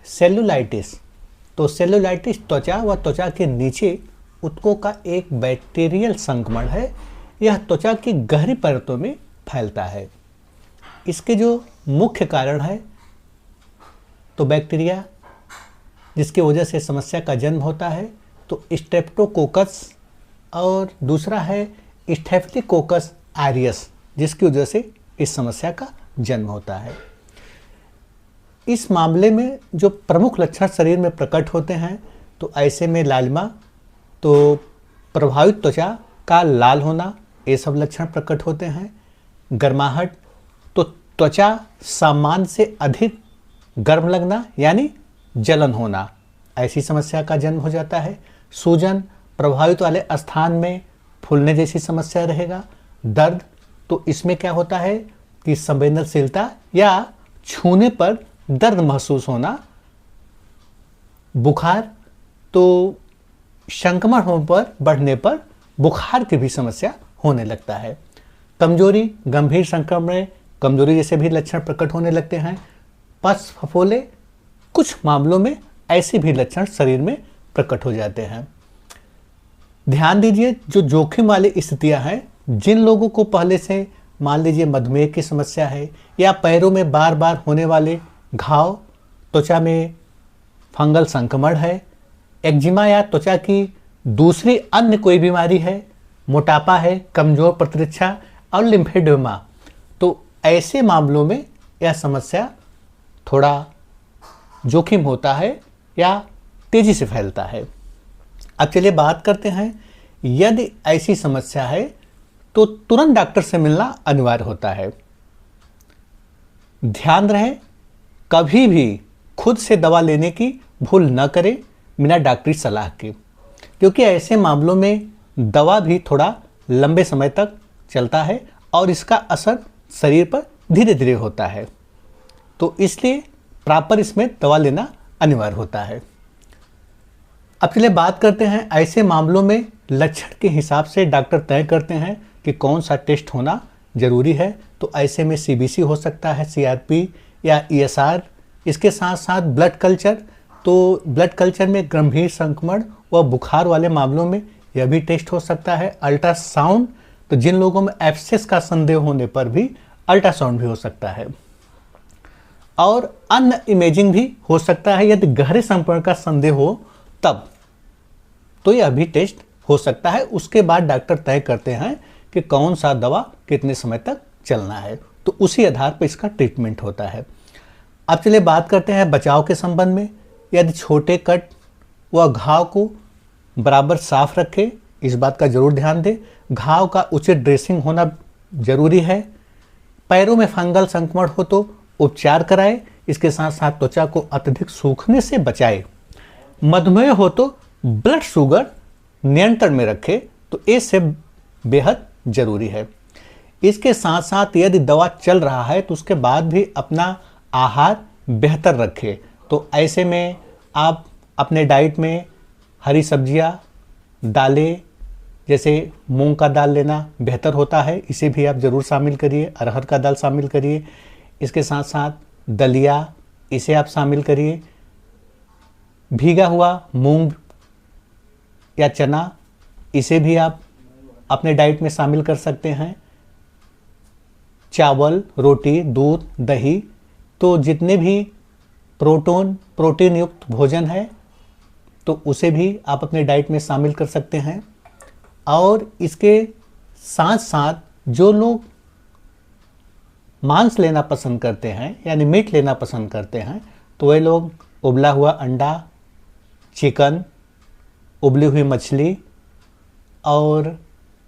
Cellulitis. तो cellulitis त्वचा व त्वचा के नीचे ऊतकों का एक बैक्टीरियल संक्रमण है। यह त्वचा की गहरी परतों में फैलता है। इसके जो मुख्य कारण है तो बैक्टीरिया, जिसकी वजह से समस्या का जन्म होता है, तो स्ट्रेप्टोकोकस, और दूसरा है स्टेफिलोकोकस ऑरियस, जिसकी वजह से इस समस्या का जन्म होता है। इस मामले में जो प्रमुख लक्षण शरीर में प्रकट होते हैं तो ऐसे में लालिमा, तो प्रभावित त्वचा का लाल होना, ये सब लक्षण प्रकट होते हैं। गर्माहट, तो त्वचा सामान्य से अधिक गर्म लगना यानी जलन होना, ऐसी समस्या का जन्म हो जाता है। सूजन, प्रभावित वाले स्थान में फूलने जैसी समस्या रहेगा। दर्द, तो इसमें क्या होता है कि संवेदनशीलता या छूने पर दर्द महसूस होना। बुखार, तो संक्रमण होने पर, बढ़ने पर बुखार की भी समस्या होने लगता है। कमजोरी, गंभीर संक्रमण में कमजोरी जैसे भी लक्षण प्रकट होने लगते हैं। पस फफोले, कुछ मामलों में ऐसे भी लक्षण शरीर में प्रकट हो जाते हैं। ध्यान दीजिए, जो जोखिम वाली स्थितियां हैं, जिन लोगों को पहले से मान लीजिए मधुमेह की समस्या है या पैरों में बार बार होने वाले घाव, त्वचा में फंगल संक्रमण है, एक्जिमा या त्वचा की दूसरी अन्य कोई बीमारी है, मोटापा है, कमजोर प्रतिरक्षा और लिम्फेडेमा, तो ऐसे मामलों में यह समस्या थोड़ा जोखिम होता है या तेजी से फैलता है। अब चलिए बात करते हैं, यदि ऐसी समस्या है तो तुरंत डॉक्टर से मिलना अनिवार्य होता है। ध्यान रहे, कभी भी खुद से दवा लेने की भूल न करें बिना डॉक्टरी सलाह के, क्योंकि ऐसे मामलों में दवा भी थोड़ा लंबे समय तक चलता है और इसका असर शरीर पर धीरे धीरे होता है, तो इसलिए प्रॉपर इसमें दवा लेना अनिवार्य होता है। अब चलिए बात करते हैं, ऐसे मामलों में लक्षण के हिसाब से डॉक्टर तय करते हैं कि कौन सा टेस्ट होना जरूरी है। तो ऐसे में सीबीसी हो सकता है, सीआरपी या ईएसआर। इसके साथ साथ ब्लड कल्चर, तो ब्लड कल्चर में गंभीर संक्रमण व बुखार वाले मामलों में यह भी टेस्ट हो सकता है। अल्ट्रासाउंड, तो जिन लोगों में एब्सेस का संदेह होने पर भी अल्ट्रासाउंड भी हो सकता है। और अन्य इमेजिंग भी हो सकता है, यदि गहरे संक्रमण का संदेह हो तब तो यह भी टेस्ट हो सकता है। उसके बाद डॉक्टर तय करते हैं कि कौन सा दवा कितने समय तक चलना है, तो उसी आधार पर इसका ट्रीटमेंट होता है। अब चलिए बात करते हैं बचाव के संबंध में। यदि छोटे कट व घाव को बराबर साफ रखें, इस बात का जरूर ध्यान दें। घाव का उचित ड्रेसिंग होना जरूरी है। पैरों में फंगल संक्रमण हो तो उपचार कराएं। इसके साथ साथ त्वचा को अत्यधिक सूखने से बचाएं। मधुमेह हो तो ब्लड शुगर नियंत्रण में रखें, तो ये सब बेहद जरूरी है। इसके साथ साथ यदि दवा चल रहा है तो उसके बाद भी अपना आहार बेहतर रखें। तो ऐसे में आप अपने डाइट में हरी सब्जियां, दालें, जैसे मूंग का दाल लेना बेहतर होता है, इसे भी आप ज़रूर शामिल करिए। अरहर का दाल शामिल करिए। इसके साथ साथ दलिया, इसे आप शामिल करिए। भीगा हुआ मूंग या चना, इसे भी आप अपने डाइट में शामिल कर सकते हैं। चावल, रोटी, दूध, दही, तो जितने भी प्रोटीन युक्त भोजन है तो उसे भी आप अपने डाइट में शामिल कर सकते हैं। और इसके साथ साथ जो लोग मांस लेना पसंद करते हैं यानी मीट लेना पसंद करते हैं, तो वे लोग उबला हुआ अंडा, चिकन, उबली हुई मछली और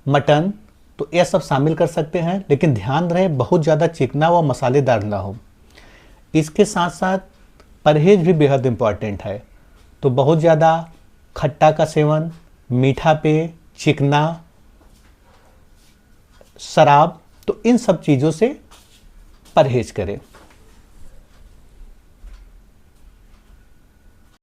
मटन, तो यह सब शामिल कर सकते हैं। लेकिन ध्यान रहे बहुत ज़्यादा चिकना व मसालेदार ना हो। इसके साथ साथ परहेज भी बेहद इम्पॉर्टेंट है। तो बहुत ज़्यादा खट्टा का सेवन, मीठा पेय, चिकना, शराब, तो इन सब चीज़ों से परहेज करें।